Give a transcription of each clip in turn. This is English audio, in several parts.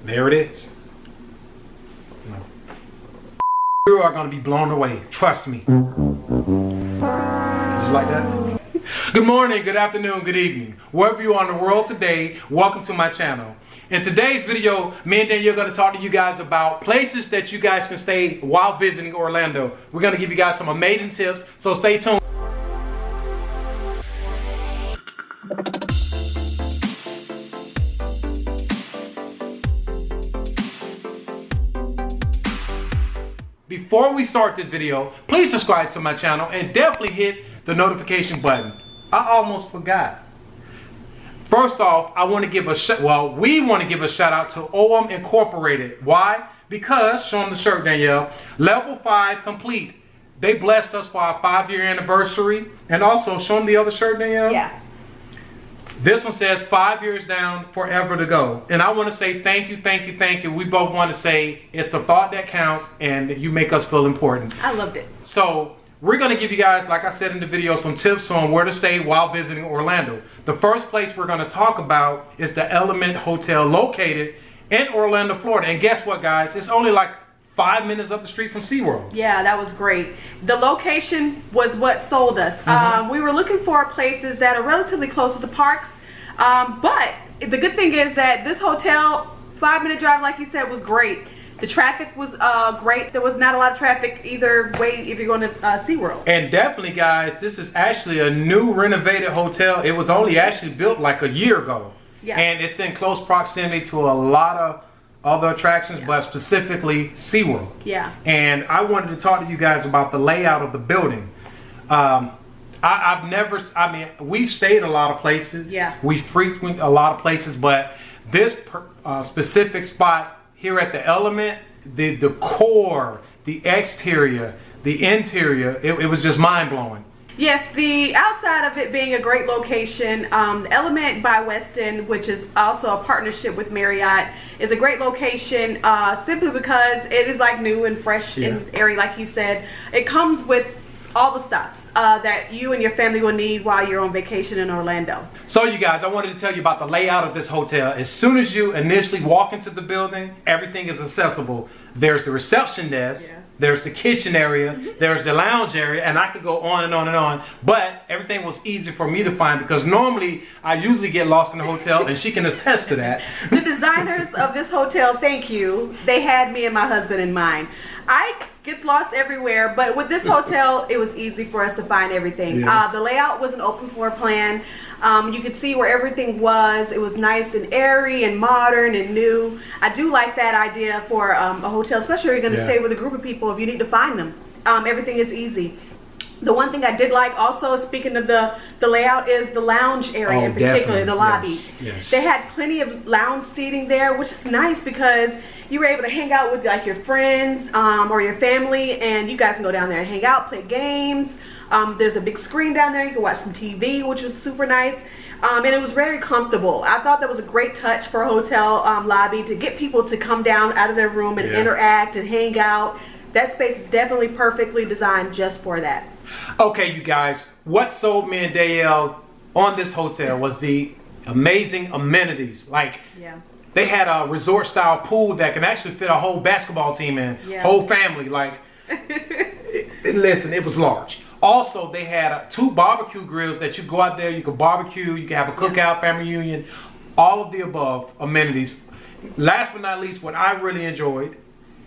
There it is. No. You are going to be blown away. Trust me. Just like that. Good morning, good afternoon, good evening. Wherever you are in the world today, welcome to my channel. In today's video, me and Danielle are going to talk to you guys about places that you guys can stay while visiting Orlando. We're going to give you guys some amazing tips, so stay tuned. Before we start this video, please subscribe to my channel and definitely hit the notification button. I almost forgot. First off, I want to give we want to give a shout out to OM Incorporated. Why? Because, show them the shirt, Danielle, level 5 complete. They blessed us for our 5-year anniversary. And also, show them the other shirt, Danielle. Yeah. This one says 5 years down, forever to go. And I want to say thank you, thank you, thank you. We both want to say it's the thought that counts and you make us feel important. I loved it. So we're going to give you guys, like I said in the video, some tips on where to stay while visiting Orlando. The first place we're going to talk about is the Element Hotel located in Orlando, Florida. And guess what, guys? It's only like 5 minutes up the street from SeaWorld. Yeah, that was great. The location was what sold us. We were looking for places that are relatively close to the parks, but the good thing is that this hotel, 5-minute drive, like you said, was great. The traffic was great. There was not a lot of traffic either way if you're going to SeaWorld. And definitely, guys, this is actually a new renovated hotel. It was only actually built like a year ago. Yeah. And it's in close proximity to a lot of other attractions, but specifically SeaWorld. Yeah. And I wanted to talk to you guys about the layout of the building. We've stayed a lot of places. Yeah. We frequent a lot of places, but this specific spot here at the Element, the decor, the exterior, the interior, it was just mind-blowing. Yes, the outside of it being a great location, the Element by Westin, which is also a partnership with Marriott, is a great location simply because it is like new and fresh and airy, like you said. It comes with all the stops that you and your family will need while you're on vacation in Orlando. So you guys, I wanted to tell you about the layout of this hotel. As soon as you initially walk into the building, everything is accessible. There's the reception desk. Yeah. There's the kitchen area, there's the lounge area, and I could go on and on and on. But everything was easy for me to find because normally I usually get lost in the hotel, and she can attest to that. The designers of this hotel, thank you. They had me and my husband in mind. I gets lost everywhere, but with this hotel, it was easy for us to find everything. Yeah. The layout was an open floor plan. You could see where everything was. It was nice and airy and modern and new. I do like that idea for a hotel, especially if you're going to stay with a group of people if you need to find them. Everything is easy. The one thing I did like also, speaking of the layout, is the lounge area, in particular, the lobby. Yes. They had plenty of lounge seating there, which is nice because you were able to hang out with like your friends or your family, and you guys can go down there and hang out, play games. There's a big screen down there. You can watch some TV, which was super nice. And it was very comfortable. I thought that was a great touch for a hotel lobby to get people to come down out of their room and interact and hang out. That space is definitely perfectly designed just for that. Okay, you guys, what sold me and Danielle on this hotel was the amazing amenities. Like, they had a resort-style pool that can actually fit a whole basketball team in, whole family. Like, listen, it was large. Also, they had 2 barbecue grills that you go out there, you can barbecue, you can have a cookout, family reunion, all of the above amenities. Last but not least, what I really enjoyed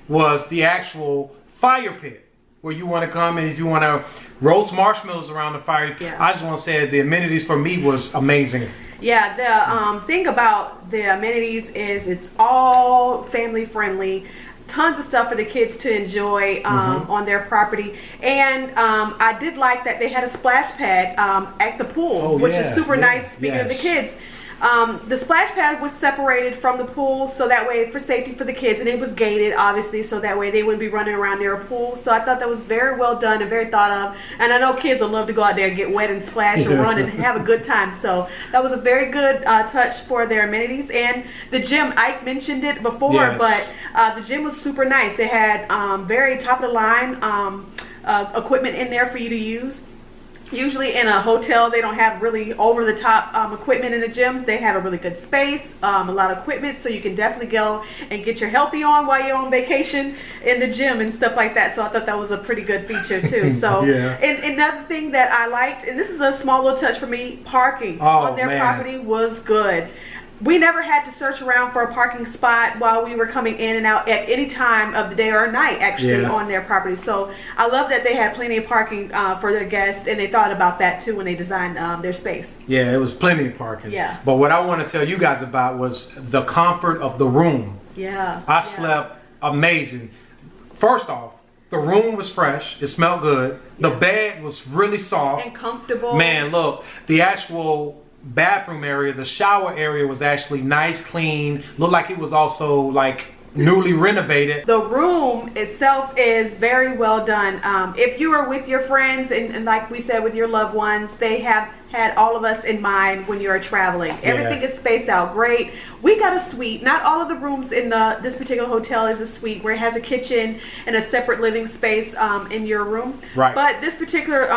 was the actual fire pit, where you want to come and if you want to roast marshmallows around the fire. I just want to say the amenities for me was amazing. Yeah, the thing about the amenities is it's all family friendly. Tons of stuff for the kids to enjoy on their property. And I did like that they had a splash pad at the pool, which is super nice, speaking of the kids. The splash pad was separated from the pool, so that way for safety for the kids, and it was gated, obviously, so that way they wouldn't be running around near a pool. So I thought that was very well done and very thought of. And I know kids will love to go out there and get wet and splash and run and have a good time. So that was a very good touch for their amenities. And the gym, Ike mentioned it before, but the gym was super nice. They had very top of the line equipment in there for you to use. Usually in a hotel, they don't have really over-the-top equipment in the gym. They have a really good space, a lot of equipment, so you can definitely go and get your healthy on while you're on vacation in the gym and stuff like that. So I thought that was a pretty good feature too. So, and another thing that I liked, and this is a small little touch for me, parking on their property was good. We never had to search around for a parking spot while we were coming in and out at any time of the day or night, actually, on their property. So I love that they had plenty of parking for their guests, and they thought about that too when they designed their space. Yeah, it was plenty of parking. Yeah. But what I want to tell you guys about was the comfort of the room. Yeah. I slept amazing. First off, the room was fresh. It smelled good. The bed was really soft and comfortable. Man, look, the actual bathroom area, the shower area was actually nice, clean. Looked like it was also like newly renovated. The room itself is very well done. If you are with your friends and like we said, with your loved ones, they have had all of us in mind when you're traveling. Everything is spaced out great. We got a suite. Not all of the rooms in this particular hotel is a suite where it has a kitchen and a separate living space in your room. Right. But this particular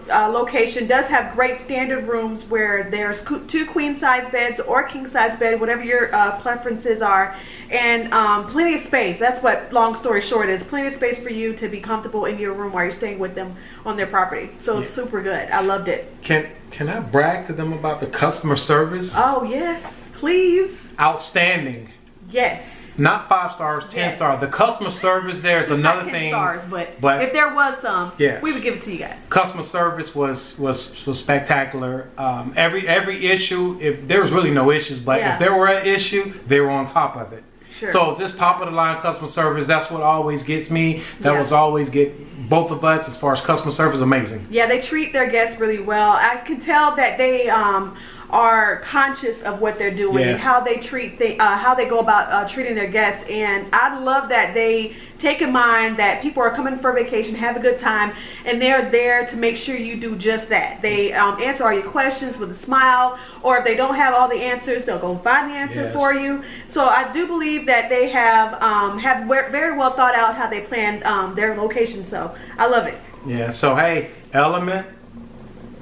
location does have great standard rooms where there's 2 queen size beds or king size bed, whatever your preferences are, and plenty of space. That's what, long story short, is plenty of space for you to be comfortable in your room while you're staying with them on their property. So it's super good. I loved it. Can I brag to them about the customer service? Oh, yes, please. Outstanding. Yes. Not 5 stars, 10 stars. The customer service there is another not 10 thing. stars, but if there was some, we would give it to you guys. Customer service was spectacular. Every issue, if there was really no issues, but if there were an issue, they were on top of it. Sure. So just top of the line customer service, that's what always gets me. That was always get both of us as far as customer service, amazing. Yeah, they treat their guests really well. I can tell that they are conscious of what they're doing and how they treat how they go about treating their guests. And I love that they take in mind that people are coming for vacation, have a good time, and they're there to make sure you do just that. They answer all your questions with a smile, or if they don't have all the answers, they'll go find the answer for you. So I do believe that they have very well thought out how they planned their location. So I love it. Yeah. So hey, Element.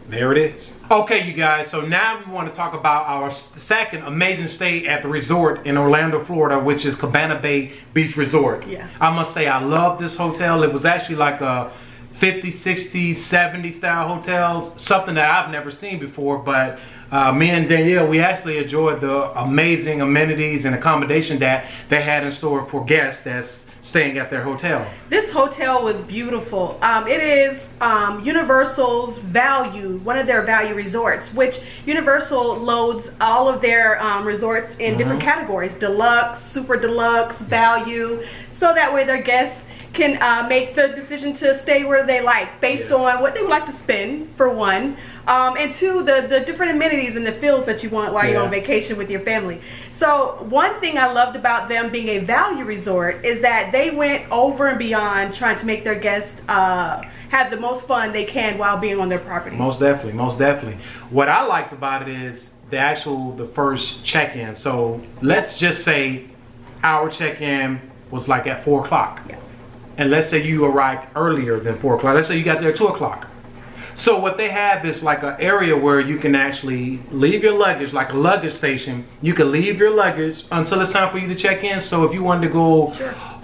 There it is. Okay, you guys, so now we want to talk about our second amazing stay at the resort in Orlando, Florida, which is Cabana Bay Beach Resort. Yeah. I must say, I love this hotel. It was actually like a 50s, 60s, 70s style hotels, something that I've never seen before, but me and Danielle, we actually enjoyed the amazing amenities and accommodation that they had in store for guests that's staying at their hotel. This hotel was beautiful. It is Universal's value, one of their value resorts, which Universal loads all of their resorts in different categories: deluxe, super deluxe, value, so that way their guests can make the decision to stay where they like based on what they would like to spend, for one, and two, the different amenities and the feels that you want while you're on vacation with your family. So one thing I loved about them being a value resort is that they went over and beyond trying to make their guests have the most fun they can while being on their property. Most definitely, most definitely. What I liked about it is the first check-in. So let's just say our check-in was like at 4 o'clock. Yeah. And let's say you arrived earlier than 4 o'clock. Let's say you got there at 2 o'clock. So what they have is like an area where you can actually leave your luggage, like a luggage station. You can leave your luggage until it's time for you to check in. So if you wanted to go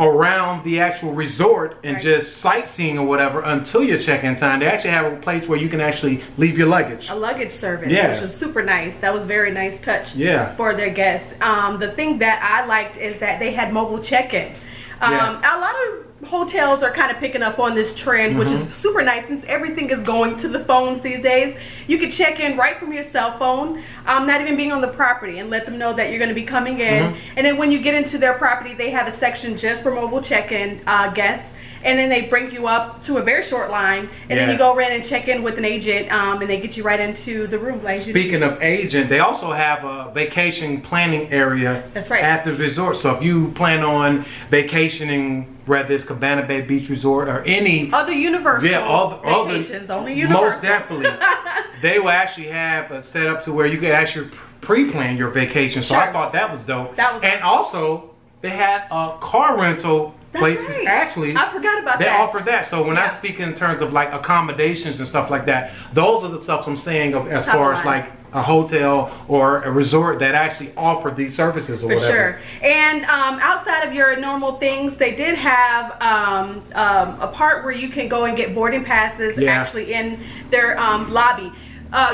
around the actual resort and just sightseeing or whatever until your check-in time, they actually have a place where you can actually leave your luggage. A luggage service, which was super nice. That was a very nice touch for their guests. The thing that I liked is that they had mobile check-in. A lot of hotels are kind of picking up on this trend, which is super nice since everything is going to the phones these days. You can check in right from your cell phone, not even being on the property, and let them know that you're going to be coming in. And then when you get into their property, they have a section just for mobile check-in guests. And then they bring you up to a very short line, and then you go in and check in with an agent, and they get you right into the room. Like Speaking of agent, they also have a vacation planning area at the resort. So if you plan on vacationing, whether it's Cabana Bay Beach Resort or any other Universal vacations, only Universal. Most definitely, they will actually have a setup to where you could actually pre-plan your vacation. So I thought that was dope. That was and also, they had a car rental places right. actually I forgot about they that. offer that. So when I speak in terms of like accommodations and stuff like that, those are the stuff I'm saying of as Top far as line. like a hotel or a resort that actually offer these services or For whatever. sure. And outside of your normal things, they did have a part where you can go and get boarding passes actually in their lobby.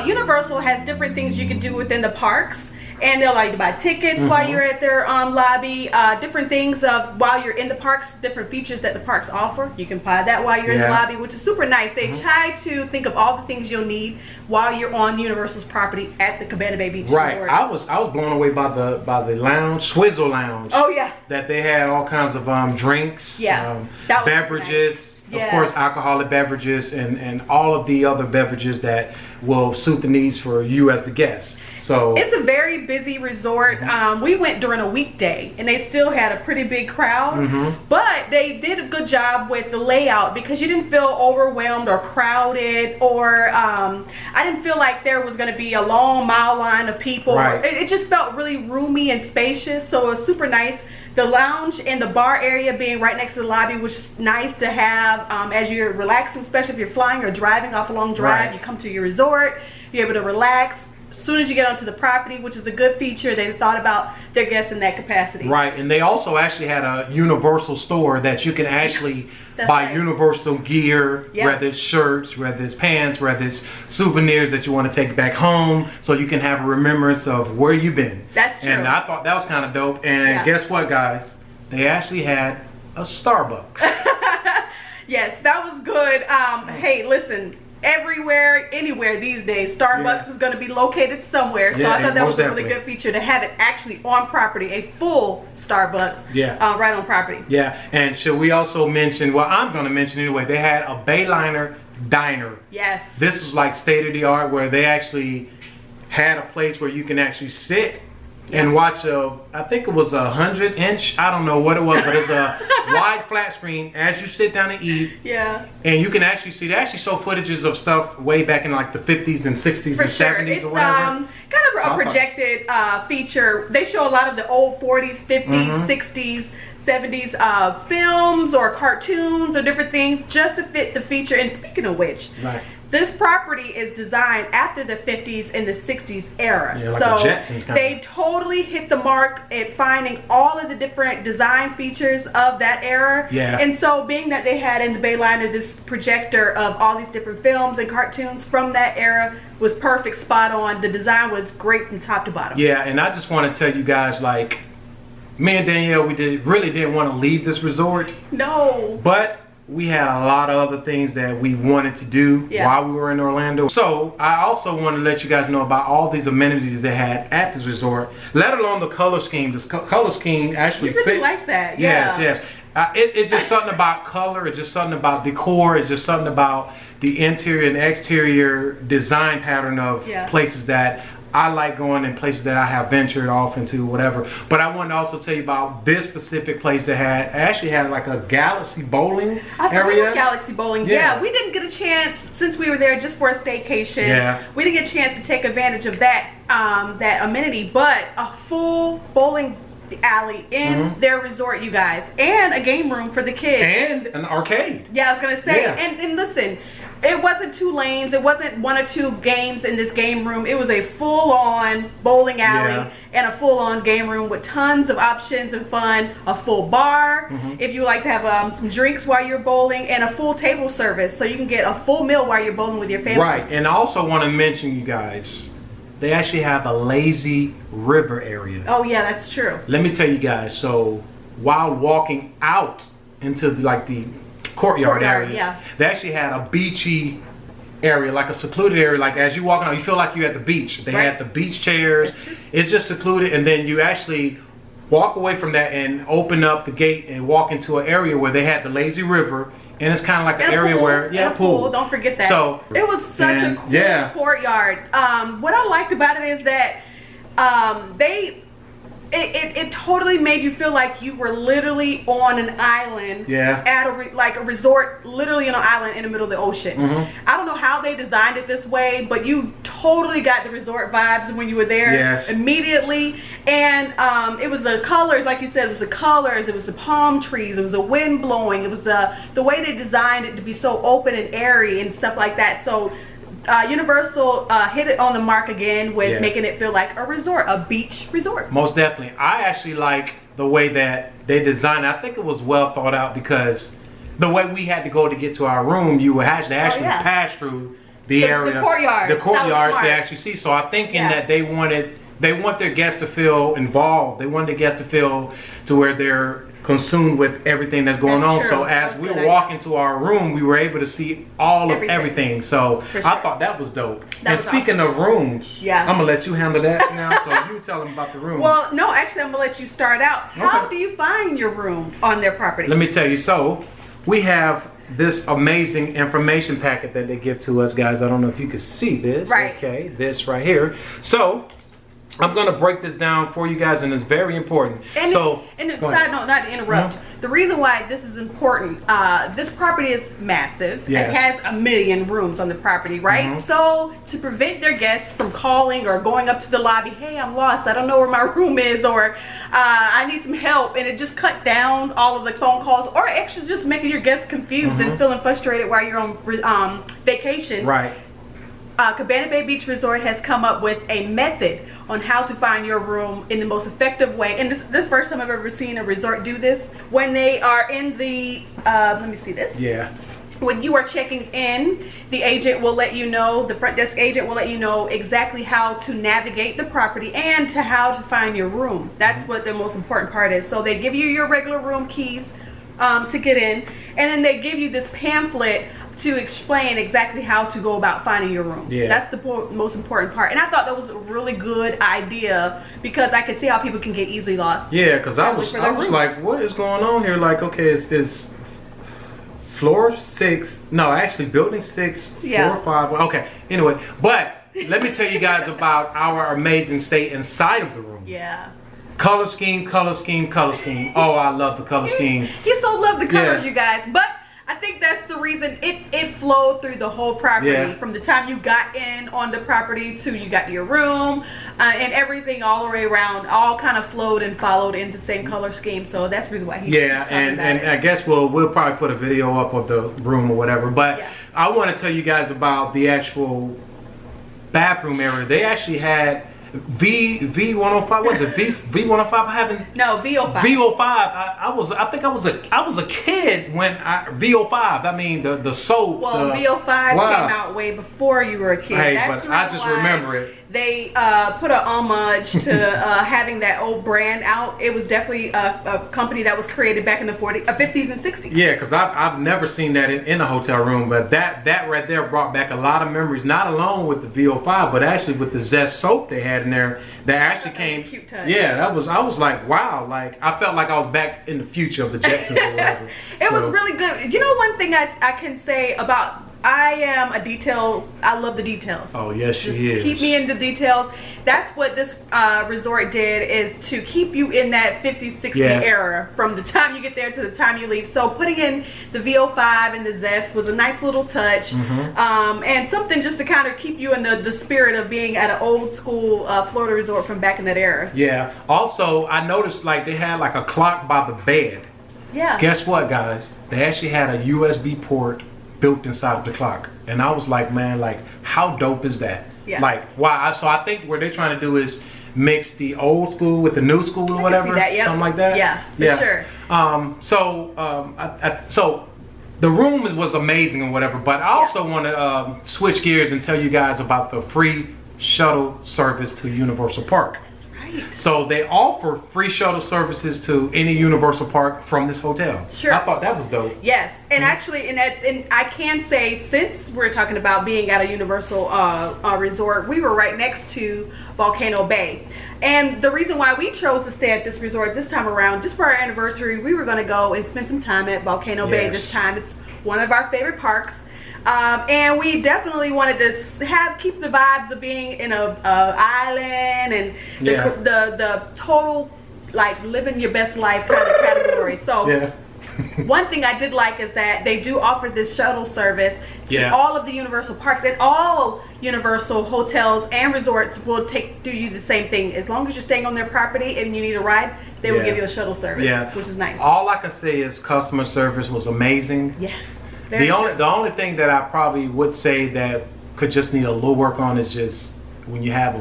Universal has different things you can do within the parks. And they'll like to buy tickets while you're at their lobby, different things while you're in the parks, different features that the parks offer. You can buy that while you're in the lobby, which is super nice. They try to think of all the things you'll need while you're on Universal's property at the Cabana Bay Beach Resort. I was blown away by the lounge, Swizzle Lounge. Oh yeah. That they had all kinds of drinks, That was beverages. nice. Of course, alcoholic beverages and all of the other beverages that will suit the needs for you as the guest. So it's a very busy resort. We went during a weekday and they still had a pretty big crowd, but they did a good job with the layout because you didn't feel overwhelmed or crowded, or I didn't feel like there was going to be a long mile line of people. Right. It just felt really roomy and spacious, so it was super nice. The lounge and the bar area being right next to the lobby, which is nice to have as you're relaxing, especially if you're flying or driving off a long drive. You come to your resort, you're able to relax as soon as you get onto the property, which is a good feature. They thought about their guests in that capacity. Right, and they also actually had a Universal store that you can actually buy Universal gear, whether it's shirts, whether it's pants, whether it's souvenirs that you want to take back home, so you can have a remembrance of where you've been. That's true. And I thought that was kind of dope. And guess what, guys? They actually had a Starbucks. Yes, that was good. Hey, listen. Everywhere, anywhere these days, Starbucks is going to be located somewhere. So I thought that was a really good feature to have it actually on property, a full Starbucks right on property. Yeah, and should we also mention, well, I'm going to mention anyway, they had a Bayliner diner. Yes. This was like state of the art, where they actually had a place where you can actually sit and watch I think it was 100-inch, I don't know what it was, but it's a wide flat screen as you sit down and eat. Yeah. And you can actually see, they actually show footages of stuff way back in like the 50s and 60s and 70s or whatever. It's kind of a projected feature. They show a lot of the old 40s, 50s, 60s, 70s films or cartoons or different things just to fit the feature. And speaking of which, this property is designed after the 50s and the 60s era. Yeah, like so a Jetsons kind they totally hit the mark at finding all of the different design features of that era. Yeah. And so being that they had in the Bayliner this projector of all these different films and cartoons from that era was perfect, spot on. The design was great from top to bottom. Yeah, and I just want to tell you guys, like, me and Danielle, we really didn't want to leave this resort. No. But we had a lot of other things that we wanted to do while we were in Orlando. So I also want to let you guys know about all these amenities they had at this resort, let alone the color scheme. This color scheme actually you really fit. like that. Yes. It's just something about color. It's just something about decor. It's just something about the interior and exterior design pattern of places that I like going, in places that I have ventured off into, whatever. But I wanted to also tell you about this specific place that actually had like a Galaxy bowling area. Galaxy bowling. Yeah, we didn't get a chance, since we were there just for a staycation. Yeah. We didn't get a chance to take advantage of that that amenity, but a full bowling alley in their resort, you guys, and a game room for the kids, and an arcade. Yeah, I was gonna say, and listen, it wasn't 2 lanes, it wasn't 1 or 2 games in this game room. It was a full-on bowling alley and a full-on game room with tons of options and fun. A full bar if you like to have some drinks while you're bowling, and a full table service, so you can get a full meal while you're bowling with your family. Right, and I also want to mention, you guys, they actually have a lazy river area. Oh yeah, that's true. Let me tell you guys, so while walking out into the courtyard area, they actually had a beachy area, like a secluded area, like as you walking out, you feel like you're at the beach. They had the beach chairs. It's just secluded, and then you actually walk away from that and open up the gate and walk into an area where they had the lazy river. And it's kind of like an area where, pool. Don't forget that. So it was such a cool courtyard. What I liked about it is that it totally made you feel like you were literally on an island. Yeah. At a resort, literally on an island in the middle of the ocean. I don't know how they designed it this way, but you totally got the resort vibes when you were there immediately. And it was the colors, like you said, it was the colors, it was the palm trees, it was the wind blowing, it was the way they designed it to be so open and airy and stuff like that. So Universal hit it on the mark again with making it feel like a resort, a beach resort. Most definitely. I actually like the way that they designed it. I think it was well thought out because the way we had to go to get to our room, you would actually pass through the area, the courtyard, to actually see. So I'm thinking that they want their guests to feel involved. They want the guests to feel to where they're consumed with everything that's going on. True. So as we were walking to our room, we were able to see all of everything. So I thought that was dope. And speaking of rooms, I'm gonna let you handle that now. So you tell them about the room. Well, no, actually, I'm gonna let you start out. How do you find your room on their property? Let me tell you. So we have this amazing information packet that they give to us, guys. I don't know if you can see this. Right. Okay, this right here. So I'm going to break this down for you guys, and it's very important. And side note, not to interrupt, the reason why this is important, this property is massive. It has 1 million rooms on the property, right? So to prevent their guests from calling or going up to the lobby, hey, I'm lost, I don't know where my room is, or I need some help, and it just cut down all of the phone calls, or actually just making your guests confused and feeling frustrated while you're on vacation. Right. Cabana Bay Beach Resort has come up with a method on how to find your room in the most effective way. And this is the first time I've ever seen a resort do this. When they are in the, let me see this. Yeah. When you are checking in, the agent will let you know, the front desk agent will let you know exactly how to navigate the property and how to find your room. That's what the most important part is. So they give you your regular room keys to get in, and then they give you this pamphlet to explain exactly how to go about finding your room. Yeah. That's the most important part. And I thought that was a really good idea because I could see how people can get easily lost. Yeah, because I was like, what is going on here? Like, okay, it's floor 6. No, actually building 6, floor 5. Okay, anyway. But let me tell you guys about our amazing stay inside of the room. Yeah. Color scheme, color scheme, color scheme. Oh, I love the color scheme. He so loved the colors, you guys. But I think that's the reason it flowed through the whole property from the time you got in on the property to you got to your room, and everything all the way around all kind of flowed and followed into the same color scheme. So that's the reason why he and I guess we'll probably put a video up of the room or whatever. But I want to tell you guys about the actual bathroom area. They actually had V105. What is it? V105. I haven't. No, V05. V05. I think I was a kid when V05. I mean the soap. Well, V05 came out way before you were a kid. Hey, but I just remember it. They put an homage to having that old brand out. It was definitely a company that was created back in the 50s and 60s. Yeah, because I've never seen that in a hotel room, but that right there brought back a lot of memories. Not alone with the V05, but actually with the Zest soap they had in there. That actually came. That was a cute touch. Yeah, I was like, wow, like I felt like I was back in the future of the Jetsons or whatever. It was really good. You know, one thing I can say about. I am a detail. I love the details. Oh yes, she is. Keep me in the details. That's what this resort did, is to keep you in that 50s, 60s era from the time you get there to the time you leave. So putting in the V05 and the Zest was a nice little touch, and something just to kind of keep you in the spirit of being at an old school Florida resort from back in that era. Yeah. Also, I noticed like they had like a clock by the bed. Yeah. Guess what, guys? They actually had a USB port built inside of the clock, and I was like, man, like how dope is that? Like, why? So I think what they're trying to do is mix the old school with the new school or whatever, something like that. Yeah, for sure. So the room was amazing and whatever, but I also want to switch gears and tell you guys about the free shuttle service to Universal Park. So they offer free shuttle services to any Universal Park from this hotel. Sure. I thought that was dope. Yes, and actually, and I can say, since we're talking about being at a Universal resort, we were right next to Volcano Bay. And the reason why we chose to stay at this resort this time around, just for our anniversary, we were going to go and spend some time at Volcano Bay this time. It's one of our favorite parks. And we definitely wanted to keep the vibes of being in a island and the total like living your best life kind of category. So Yeah. one thing I did like is that they do offer this shuttle service to Yeah. all of the Universal parks, and all Universal hotels and resorts will do you the same thing. As long as you're staying on their property and you need a ride, they will Yeah. give you a shuttle service, which is nice. All I can say is customer service was amazing. Yeah. The only thing that I probably would say that could just need a little work on is just when you have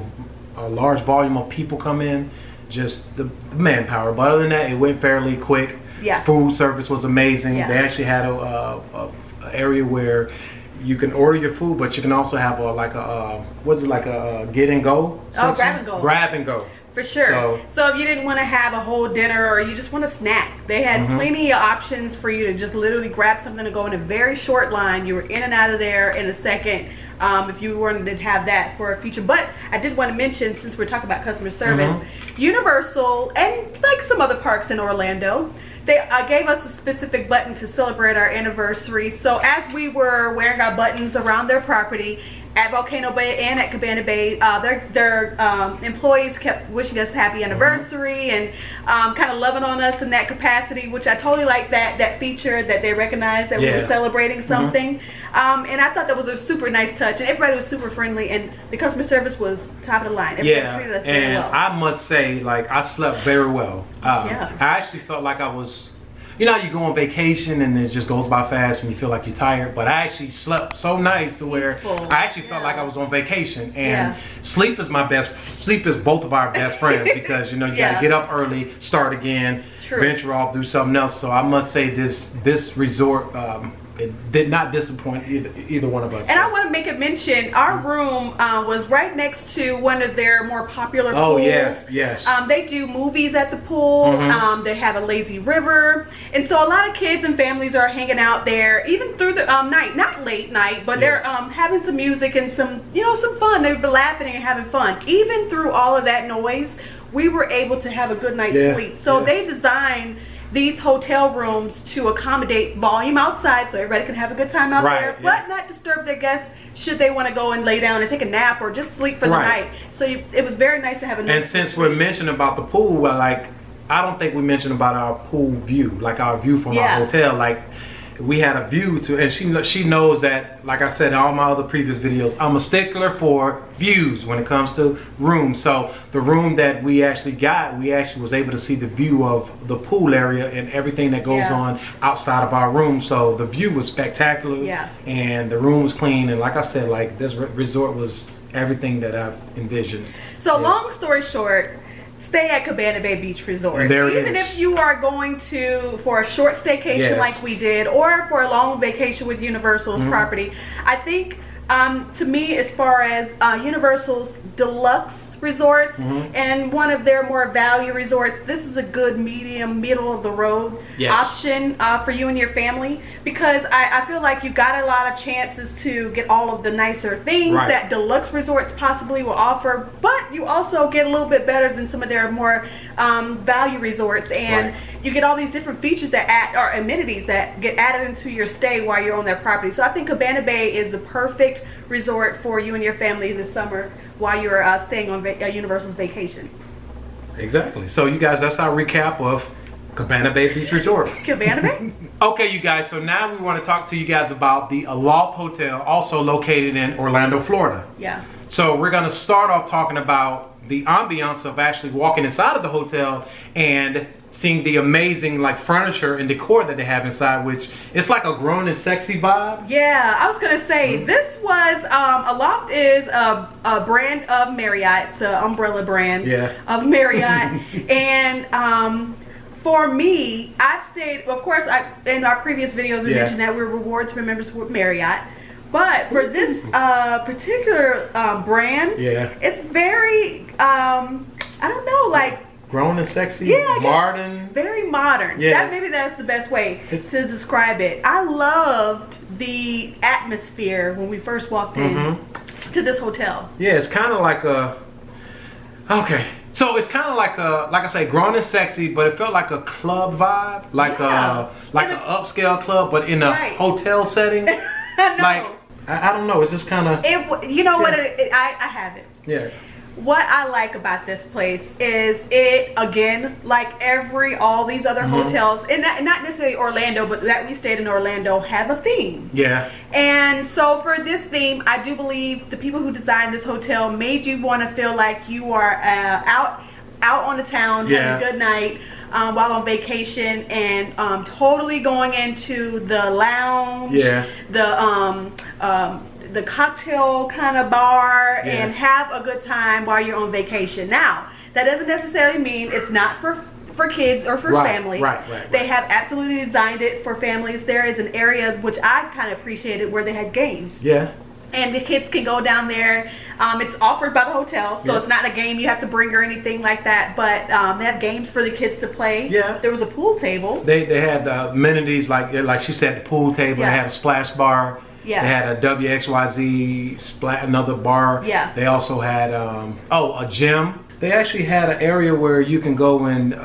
a large volume of people come in, just the manpower. But other than that, it went fairly quick. Yeah. Food service was amazing. Yeah. They actually had a area where you can order your food, but you can also have a get and go section? Grab and go. Grab and go. For sure. So if you didn't want to have a whole dinner or you just want a snack, they had plenty of options for you to just literally grab something to go in a very short line. You were in and out of there in a second. If you wanted to have that for a future. But I did want to mention, since we're talking about customer service, Universal and like some other parks in Orlando, they gave us a specific button to celebrate our anniversary. So as we were wearing our buttons around their property at Volcano Bay and at Cabana Bay, their employees kept wishing us happy anniversary and kind of loving on us in that capacity, which I totally like that feature that they recognized that we were celebrating something. And I thought that was a super nice touch, and everybody was super friendly, and the customer service was top of the line. Everybody treated us very well. I must say, like, I slept very well. I actually felt like I was, you know, you go on vacation and it just goes by fast and you feel like you're tired, but I actually slept so nice to where I actually felt like I was on vacation. And sleep is both of our best friends, because you know you got to get up early, start again, venture off, do something else. So I must say this resort, it did not disappoint either one of us. And I want to make a mention, our room was right next to one of their more popular pools. Oh, yes. They do movies at the pool. They have a lazy river. And so a lot of kids and families are hanging out there, even through the night. Not late night, but they're having some music and some fun. They've been laughing and having fun. Even through all of that noise, we were able to have a good night's sleep. So they designed these hotel rooms to accommodate volume outside, so everybody can have a good time out there, but not disturb their guests should they want to go and lay down and take a nap or just sleep for the night. So it was very nice to have a nice. And since we're mentioning about the pool, well, like, I don't think we mentioned about our pool view, like our view from our hotel. Like, we had a view to, and she knows that, like I said in all my other previous videos, I'm a stickler for views when it comes to rooms. So the room that we actually was able to see the view of the pool area and everything that goes on outside of our room. So the view was spectacular, and the room was clean, and like I said, like, this resort was everything that I've envisioned. So long story short, stay at Cabana Bay Beach Resort. Even if you are going for a short staycation like we did, or for a long vacation with Universal's property, I think to me, as far as Universal's deluxe resorts and one of their more value resorts, this is a good middle of the road option for you and your family, because I feel like you got a lot of chances to get all of the nicer things that deluxe resorts possibly will offer, but you also get a little bit better than some of their more value resorts, and you get all these different features or amenities that get added into your stay while you're on their property. So I think Cabana Bay is the perfect resort for you and your family this summer while you're staying on Universal's vacation. Exactly. So you guys, that's our recap of Cabana Bay Beach Resort. Cabana Bay? Okay, you guys, so now we want to talk to you guys about the Aloft Hotel, also located in Orlando, Florida. Yeah. So we're going to start off talking about the ambiance of actually walking inside of the hotel and seeing the amazing, like, furniture and decor that they have inside, which it's like a grown and sexy vibe. Yeah, I was gonna say this was Aloft is a brand of Marriott. It's an umbrella brand of Marriott, and for me, I've stayed. Of course, in our previous videos we mentioned that we're rewards for members with Marriott. But for this particular brand, it's very I don't know, like, grown and sexy, modern. Very modern. Maybe that's the best way to describe it. I loved the atmosphere when we first walked in to this hotel. Yeah, it's kind of like so it's kind of like I say, grown and sexy, but it felt like a club vibe, like an upscale club, but in a hotel setting. No. Like, I don't know, it's just kind of. You know what? I have it. Yeah. what I like about this place is it, again, like all these other hotels, and not necessarily Orlando, but that we stayed in Orlando, have a theme. Yeah. And so for this theme, I do believe the people who designed this hotel made you want to feel like you are out on the town, having a good night while on vacation, and totally going into the lounge, the cocktail kind of bar, and have a good time while you're on vacation. Now, that doesn't necessarily mean it's not for kids or for family. Right. They have absolutely designed it for families. There is an area which I kind of appreciated where they had games. Yeah. And the kids can go down there. It's offered by the hotel, so it's not a game you have to bring or anything like that. But they have games for the kids to play. Yeah. There was a pool table. They had amenities like she said, the pool table. They had a splash bar. Yeah. They had a WXYZ another bar. Yeah. They also had a gym. They actually had an area where you can go and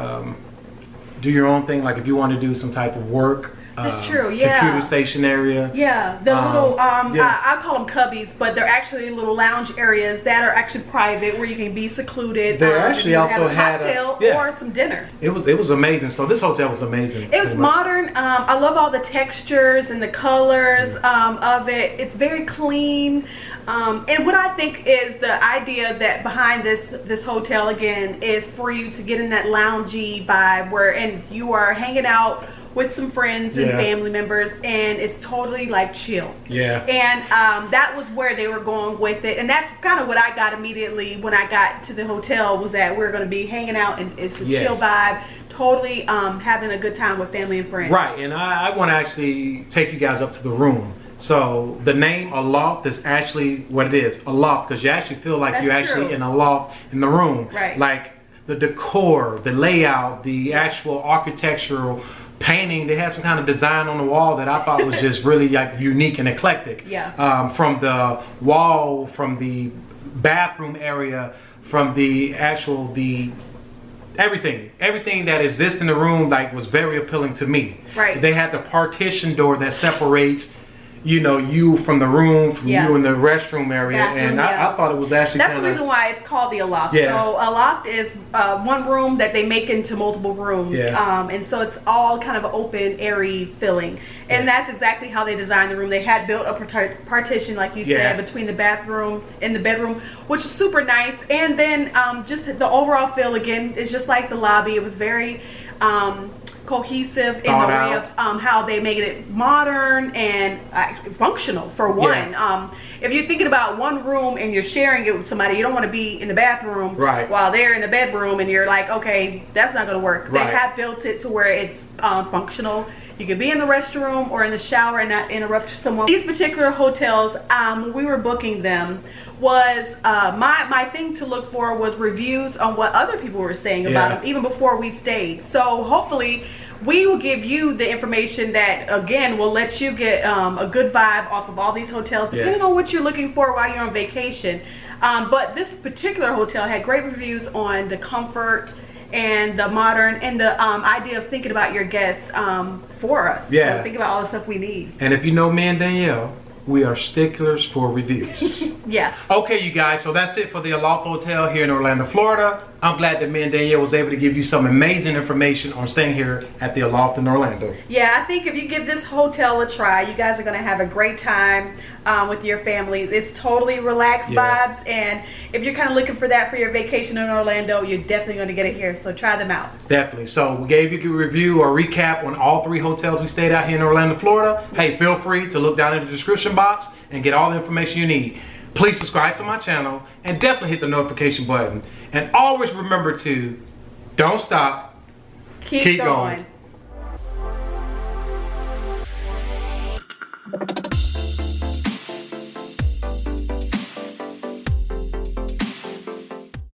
do your own thing, like if you want to do some type of work. That's true, yeah. Computer station area. Yeah, the little, I call them cubbies, but they're actually little lounge areas that are actually private where you can be secluded. They actually also had a cocktail or some dinner. It was amazing. So this hotel was amazing. It was modern. I love all the textures and the colors of it. It's very clean. And what I think is the idea that behind this hotel, again, is for you to get in that loungy vibe and you are hanging out with some friends and family members, and it's totally like chill. Yeah. And that was where they were going with it, and that's kind of what I got immediately when I got to the hotel, was that we're going to be hanging out and it's a chill vibe, totally having a good time with family and friends. Right, and I want to actually take you guys up to the room. So the name Aloft is actually what it is, Aloft, because you actually feel like you're actually in a loft in the room. Right. Like the decor, the layout, the actual architectural painting, they had some kind of design on the wall that I thought was just really like unique and eclectic. Yeah. From the wall, from the bathroom area, from the everything that exists in the room, like, was very appealing to me. Right. They had the partition door that separates, you from the room, from you in the restroom area, I thought it was actually that's the reason why it's called the Aloft. Yeah. So Aloft is one room that they make into multiple rooms, and so it's all kind of open, airy feeling, and that's exactly how they designed the room. They had built a partition, like you said, between the bathroom and the bedroom, which is super nice. And then just the overall feel, again, is just like the lobby. It was very cohesive in the way of how they made it modern and functional, for one. If you're thinking about one room and you're sharing it with somebody, you don't want to be in the bathroom while they're in the bedroom, and you're like, okay, that's not going to work. They have built it to where it's functional. You can be in the restroom or in the shower and not interrupt someone. These particular hotels, when we were booking them, was my thing to look for was reviews on what other people were saying about them, even before we stayed. So hopefully we will give you the information that, again, will let you get a good vibe off of all these hotels, depending on what you're looking for while you're on vacation. But this particular hotel had great reviews on the comfort and the modern and the idea of thinking about your guests for us. Yeah. So think about all the stuff we need. And if you know me and Danielle, we are sticklers for reviews. Yeah. Okay, you guys, so that's it for the Aloft Hotel here in Orlando, Florida. I'm glad that me and Danielle was able to give you some amazing information on staying here at the Aloft in Orlando. Yeah, I think if you give this hotel a try, you guys are going to have a great time with your family. It's totally relaxed vibes, and if you're kind of looking for that for your vacation in Orlando, you're definitely going to get it here, so try them out. Definitely. So we gave you a review or recap on all 3 hotels we stayed out here in Orlando, Florida. Hey, feel free to look down in the description box and get all the information you need. Please subscribe to my channel and definitely hit the notification button. And always remember to don't stop, keep going.